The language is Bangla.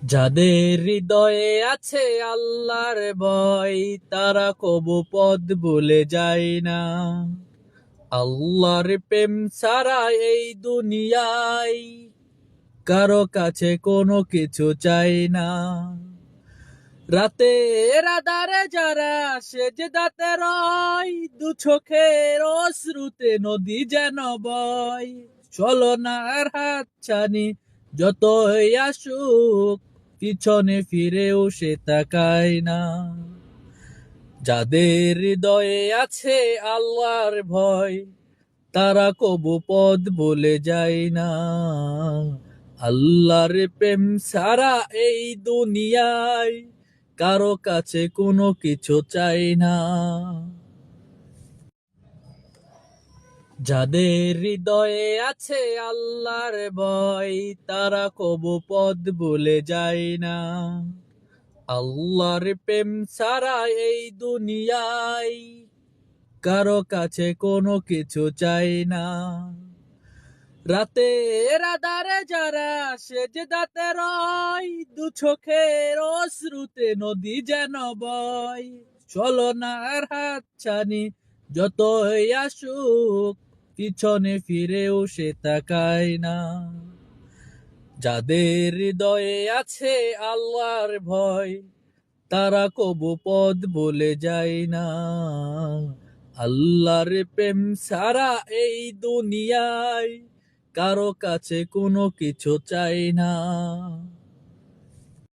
যাদের হৃদয়ে আছে আল্লাহর ভয়, তারা কবু পথ ভুলে যায় না। আল্লাহর প্রেম ছাড়া এই দুনিয়ায় কারো কাছে কোনো কিছু চাই না। রাতের আধারে যারা সেজদাতে রয়, দু চোখের অশ্রুতে নদী যেন বয়। চলনার হাত ছানি যতই আসুক, পিছনে ফিরেও সে তাকায় না। যাদের হৃদয়ে আছে আল্লাহর ভয়, তারা কবু পথ ভুলে যায় না। আল্লাহর প্রেম সারা এই দুনিয়ায় কারো কাছে কোনো কিছু চাই না। যাদের হৃদয়ে আছে আল্লাহর ভয়, তারা কবু পথ ভুলে যায় না। আল্লাহর প্রেম সারা এই দুনিয়ায় কারো কাছে কোনো কিছু চাই না। রাতের আধারে যারা সেজদাতে রয়, দু চোখের অশ্রুতে নদী যেন বয়। চলনার হাত ছানি যতই আসুক, পিছনে ফিরেও সে তাকায় না। যাদের হৃদয়ে আছে আল্লাহর ভয়, তারা কবু পথ ভুলে যায় না। আল্লাহর প্রেম সারা এই দুনিয়ায় কারো কাছে কোনো কিছু চাই না।